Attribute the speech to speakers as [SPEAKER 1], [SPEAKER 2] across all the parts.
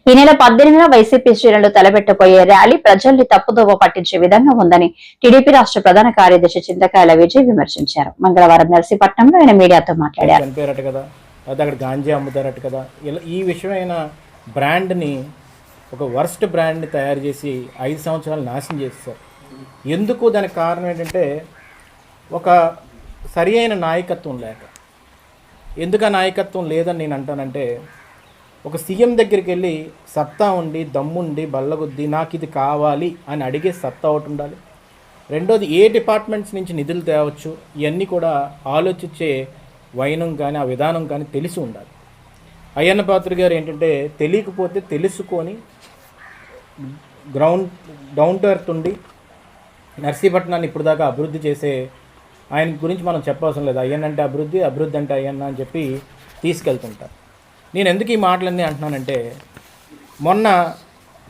[SPEAKER 1] ఈ నెల 18న వైసీపీ శ్రేణులు తలపెట్టబోయే ర్యాలీ ప్రజల్ని తప్పుదోవ పట్టించే విధంగా ఉందని టీడీపీ రాష్ట్ర ప్రధాన కార్యదర్శి చింతకాయల విజయ్ విమర్శించారు. మంగళవారం నర్సీపట్నంలో ఆయన మీడియాతో మాట్లాడారు.
[SPEAKER 2] ఈ విషయమైన బ్రాండ్ని ఒక వర్స్ట్ బ్రాండ్ని తయారు చేసి 5 సంవత్సరాలు నాశనం చేస్తారు. ఎందుకు? దానికి కారణం ఏంటంటే ఒక సరి అయిన నాయకత్వం లేక. ఎందుకు ఆ నాయకత్వం లేదని నేను అంటానంటే, ఒక సీఎం దగ్గరికి వెళ్ళి సత్తా ఉండి దమ్ముండి బల్లగుద్ది నాకు ఇది కావాలి అని అడిగే సత్తా ఒకటి ఉండాలి. రెండోది ఏ డిపార్ట్మెంట్స్ నుంచి నిధులు తేవచ్చు ఇవన్నీ కూడా ఆలోచించే వైనం కానీ ఆ విధానం కానీ తెలిసి ఉండాలి. అయ్యన్న పాత్ర గారు ఏంటంటే తెలియకపోతే తెలుసుకొని డౌన్ టు ఎర్త్ ఉండి నర్సీపట్నాన్ని ఇప్పుడు దాకా అభివృద్ధి చేసే ఆయన గురించి మనం చెప్పవలసిన లేదు. అయ్యన్న అంటే అభివృద్ధి, అభివృద్ధి అంటే అయ్యన్న అని చెప్పి తీసుకెళ్తుంటారు. నేను ఎందుకు ఈ మాటలన్నీ అంటున్నానంటే, మొన్న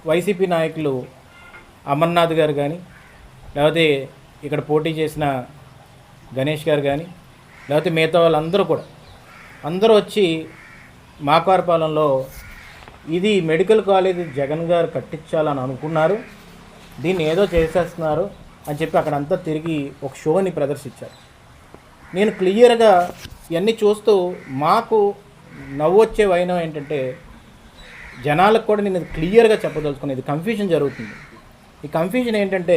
[SPEAKER 2] వైసీపీ నాయకులు అమర్నాథ్ గారు కానీ, లేకపోతే ఇక్కడ పోటీ చేసిన గణేష్ గారు కానీ, లేకపోతే మిగతా వాళ్ళందరూ కూడా అందరూ వచ్చి మాకారపాలెంలో ఇది మెడికల్ కాలేజ్ జగన్ గారు కట్టించాలని అనుకున్నారు, దీన్ని ఏదో చేసేస్తున్నారు అని చెప్పి అక్కడంతా తిరిగి ఒక షోని ప్రదర్శించారు. నేను క్లియర్గా ఇవన్నీ చూస్తూ మాకు నవ్వొచ్చే వైనం ఏంటంటే, జనాలకు కూడా నేను క్లియర్గా చెప్పదలుచుకునేది కన్ఫ్యూజన్ జరుగుతుంది. ఈ కన్ఫ్యూజన్ ఏంటంటే,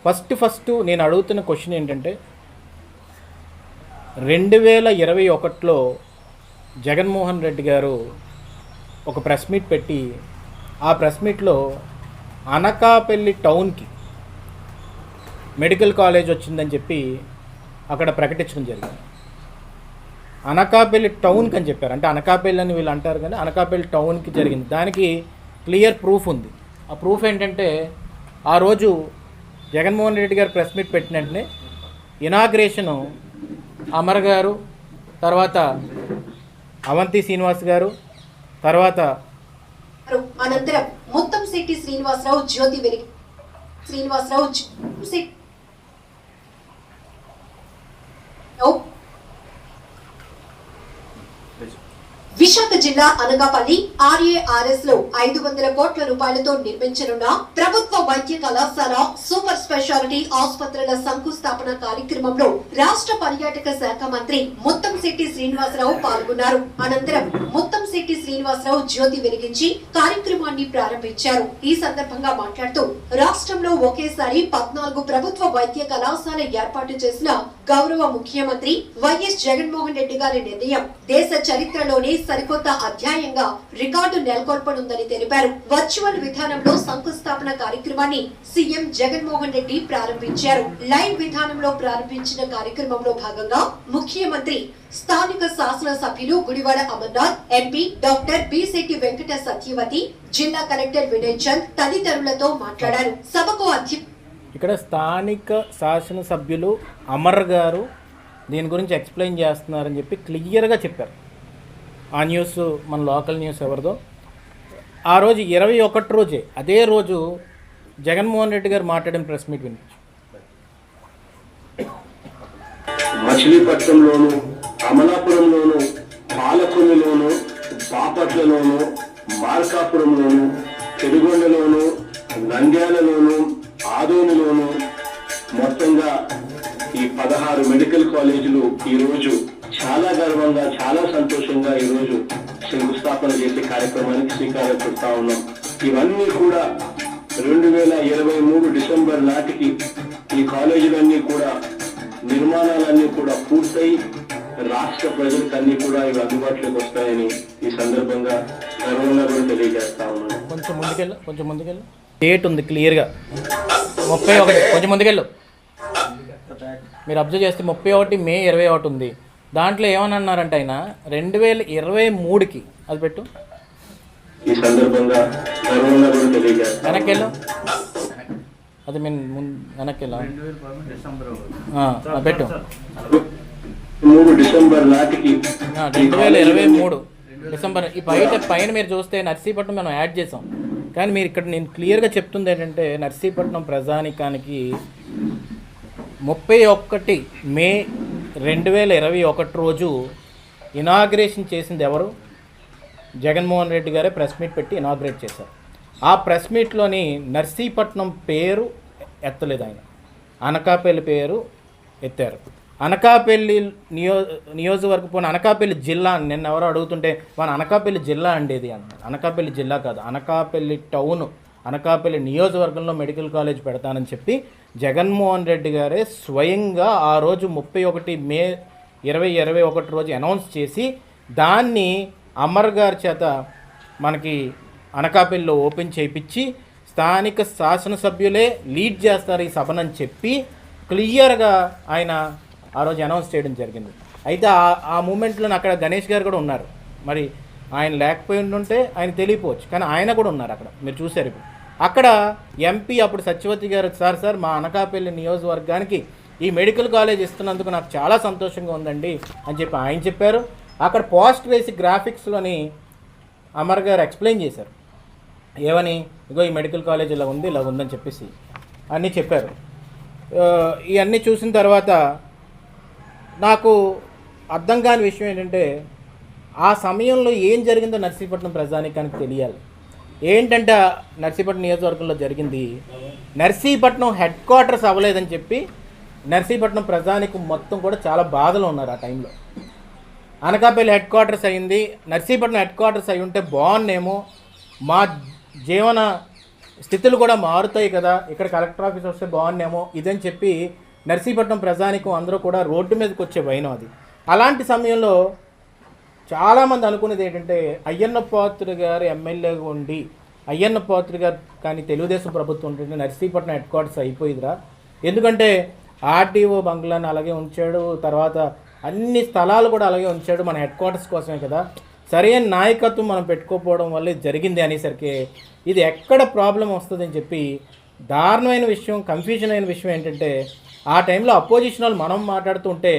[SPEAKER 2] ఫస్ట్ నేను అడుగుతున్న క్వశ్చన్ ఏంటంటే, 2021లో జగన్మోహన్ రెడ్డి గారు ఒక ప్రెస్ మీట్ పెట్టి, ఆ ప్రెస్ మీట్లో అనకాపల్లి టౌన్కి మెడికల్ కాలేజ్ వచ్చిందని చెప్పి అక్కడ ప్రకటించడం జరిగింది. అనకాపల్లి టౌన్కి అని చెప్పారు. అంటే అనకాపల్లి అని వీళ్ళు అంటారు కానీ అనకాపల్లి టౌన్కి జరిగింది. దానికి క్లియర్ ప్రూఫ్ ఉంది. ఆ ప్రూఫ్ ఏంటంటే, ఆ రోజు జగన్మోహన్ రెడ్డి గారు ప్రెస్ మీట్ పెట్టిన వెంటనే ఇనాగ్రేషను అమర్ గారు, తర్వాత అవంతి శ్రీనివాస్ గారు, తర్వాత
[SPEAKER 3] అనంతరం మొత్తం శెట్టి శ్రీనివాసరావు జ్యోతి వెలిగి శ్రీనివాసరావు విశాఖ జిల్లా అనకాపల్లి RARS లో 500 కోట్ల రూపాయలతో నిర్మించనున్న ప్రభుత్వ వైద్య కళాశాల సూపర్ స్పెషాలిటీ ఆసుపత్రుల శంకుస్థాపన కార్యక్రమంలో రాష్ట్ర పర్యాటక శాఖ మంత్రి ముత్తంశెట్టి శ్రీనివాసరావు పాల్గొన్నారు. అనంతరం ముత్తంశెట్టి శ్రీనివాసరావు జ్యోతి వెలిగించి కార్యక్రమాన్ని ప్రారంభించారు. ఈ సందర్భంగా మాట్లాడుతూ, రాష్ట్రంలో ఒకేసారి 14 ప్రభుత్వ వైద్య కళాశాల ఏర్పాటు చేసిన గౌరవ ముఖ్యమంత్రి వైఎస్ జగన్మోహన్ రెడ్డి గారి నిర్ణయం దేశ చరిత్రలోనే సరికొత్త అధ్యాయంగా రికార్డు నెలకొల్పనుందని తెలిపారు. వర్చువల్ విధానంలో శంకుస్థాపన కార్యక్రమాన్ని సీఎం జగన్మోహన్ రెడ్డి ప్రారంభించారు. లైవ్ విధానంలో ప్రారంభించిన కార్యక్రమంలో భాగంగా ముఖ్యమంత్రి స్థానిక శాసనసభ్యులు Gudivada Amarnath, MP doctor Beesetti Venkata Satyavathi, జిల్లా కలెక్టర్ వినయ్ చంద్ తదితరులతో మాట్లాడారు. సభకు
[SPEAKER 2] ఇక్కడ స్థానిక శాసనసభ్యులు అమర్ గారు దీని గురించి ఎక్స్ప్లెయిన్ చేస్తున్నారని చెప్పి క్లియర్గా చెప్పారు. ఆ న్యూస్ మన లోకల్ న్యూస్ ఎవరిదో. ఆ రోజు 21 రోజే, అదే రోజు జగన్మోహన్ రెడ్డి గారు మాట్లాడిన ప్రెస్ మీట్ వినిపించు.
[SPEAKER 4] మచిలీపట్నంలోను, అమలాపురంలోను, పాలకొల్లులోను, బాపట్లలోను, మార్కాపురంలోను, పెనుగొండలోను, నంద్యాలలోను, ఆదోనిలోను మొత్తంగా ఈ 16 మెడికల్ కాలేజీలు ఈరోజు చాలా గర్వంగా, చాలా సంతోషంగా ఈరోజు శంకుస్థాపన చేసే కార్యక్రమానికి శ్రీకారం చుడతా ఉన్నాం. ఇవన్నీ కూడా 2023 డిసెంబర్ నాటికి ఈ కాలేజీలన్నీ కూడా నిర్మాణాలన్నీ కూడా పూర్తయి రాష్ట్ర ప్రజలకు అన్ని కూడా ఇవి అందుబాటులోకి వస్తాయని ఈ సందర్భంగా గర్వంగా కూడా తెలియజేస్తా ఉన్నాం.
[SPEAKER 2] కొంచెం ముందుకెళ్ళు డేట్ ఉంది క్లియర్గా 31. కొంచెం ముందుకెళ్ళు. మీరు అబ్జర్వ్ చేస్తే 31 మే 21 ఉంది. దాంట్లో ఏమని అన్నారంటే ఆయన 2023కి అది పెట్టు.
[SPEAKER 4] ఈ సందర్భంగా గర్వంగా కూడా తెలియజేస్తా.
[SPEAKER 2] వెనక్కెళ్ళు. అది వెనక్కెళ్ళా పెట్టు.
[SPEAKER 4] 3 డిసెంబర్ నాటికి
[SPEAKER 2] 2023 డిసెంబర్. ఈ పైన మీరు చూస్తే నర్సీపట్నం మనం యాడ్ చేసాం, కానీ మీరు ఇక్కడ నేను క్లియర్గా చెప్తుంది ఏంటంటే, నర్సీపట్నం ప్రజానికానికి 31 మే 2021 రోజు ఇనాగ్రేషన్ చేసింది ఎవరు? జగన్మోహన్ రెడ్డి గారే ప్రెస్ మీట్ పెట్టి ఇనాగ్రేట్ చేశారు. ఆ ప్రెస్ మీట్లోని నర్సీపట్నం పేరు ఎత్తలేదు ఆయన, అనకాపల్లి పేరు ఎత్తారు. అనకాపల్లి నియోజకవర్గం అనకాపల్లి జిల్లా నిన్న ఎవరో అడుగుతుంటే మన అనకాపల్లి జిల్లా అండేది అన్నారు. అనకాపల్లి జిల్లా కాదు, అనకాపల్లి టౌన్, అనకాపల్లి నియోజకవర్గంలో మెడికల్ కాలేజ్ పెడతానని చెప్పి జగన్మోహన్ రెడ్డి గారే స్వయంగా ఆ రోజు 31 మే 2021 రోజు అనౌన్స్ చేసి దాన్ని అమర్ గారి చేత మనకి అనకాపల్లిలో ఓపెన్ చేయించి స్థానిక శాసనసభ్యులే లీడ్ చేస్తారు ఈ సభనని చెప్పి క్లియర్గా ఆయన ఆ రోజు అనౌన్స్ చేయడం జరిగింది. అయితే ఆ మూమెంట్లో అక్కడ గణేష్ గారు కూడా ఉన్నారు. మరి ఆయన లేకపోయి ఉంటే ఆయన తెలియపోవచ్చు, కానీ ఆయన కూడా ఉన్నారు అక్కడ, మీరు చూశారు. ఇప్పుడు అక్కడ ఎంపీ అప్పుడు సత్యవతి గారు సార్ మా అనకాపల్లి నియోజకవర్గానికి ఈ మెడికల్ కాలేజ్ ఇస్తున్నందుకు నాకు చాలా సంతోషంగా ఉందండి అని చెప్పి ఆయన చెప్పారు. అక్కడ పోస్ట్ వేసి గ్రాఫిక్స్లోని అమర్ గారు ఎక్స్ప్లెయిన్ చేశారు. ఏమని, ఇగో ఈ మెడికల్ కాలేజ్ ఇలా ఉందని చెప్పేసి అన్నీ చెప్పారు. ఇవన్నీ చూసిన తర్వాత నాకు అర్థం కాని విషయం ఏంటంటే ఆ సమయంలో ఏం జరిగిందో నర్సీపట్నం ప్రజానీకానికి తెలియాలి. ఏంటంటే నర్సీపట్నం నియోజకవర్గంలో జరిగింది, నర్సీపట్నం హెడ్ క్వార్టర్స్ అవ్వలేదని చెప్పి నర్సీపట్నం ప్రజానీకం మొత్తం కూడా చాలా బాధలో ఉన్నారు. ఆ టైంలో అనకాపల్లి హెడ్ క్వార్టర్స్ అయింది, నర్సీపట్నం హెడ్ క్వార్టర్స్ అయి ఉంటే బాగున్నేమో, మా జీవన స్థితులు కూడా మారుతాయి కదా, ఇక్కడ కలెక్టర్ ఆఫీస్ వస్తే బాగున్నేమో ఇదని చెప్పి నర్సీపట్నం ప్రజానీకం అందరూ కూడా రోడ్డు మీదకి వచ్చే వైనం అది. అలాంటి సమయంలో చాలామంది అనుకునేది ఏంటంటే అయ్యన్న పాత్రుడు గారు ఎమ్మెల్యేగా ఉండి అయ్యన్న పాత్రుడు గారు కానీ తెలుగుదేశం ప్రభుత్వం ఉంటుంటే నర్సీపట్నం హెడ్ క్వార్టర్స్ అయిపోయిదిరా, ఎందుకంటే ఆర్టీఓ బంగ్లాని అలాగే ఉంచాడు, తర్వాత అన్ని స్థలాలు కూడా అలాగే ఉంచాడు, మన హెడ్ క్వార్టర్స్ కోసమే కదా, సరైన నాయకత్వం మనం పెట్టుకోకపోవడం వల్ల ఇది జరిగింది అనేసరికి ఇది ఎక్కడ ప్రాబ్లం వస్తుందని చెప్పి దారుణమైన విషయం, కన్ఫ్యూజన్ అయిన విషయం ఏంటంటే ఆ టైంలో అపోజిషన్ వాళ్ళు మనం మాట్లాడుతుంటే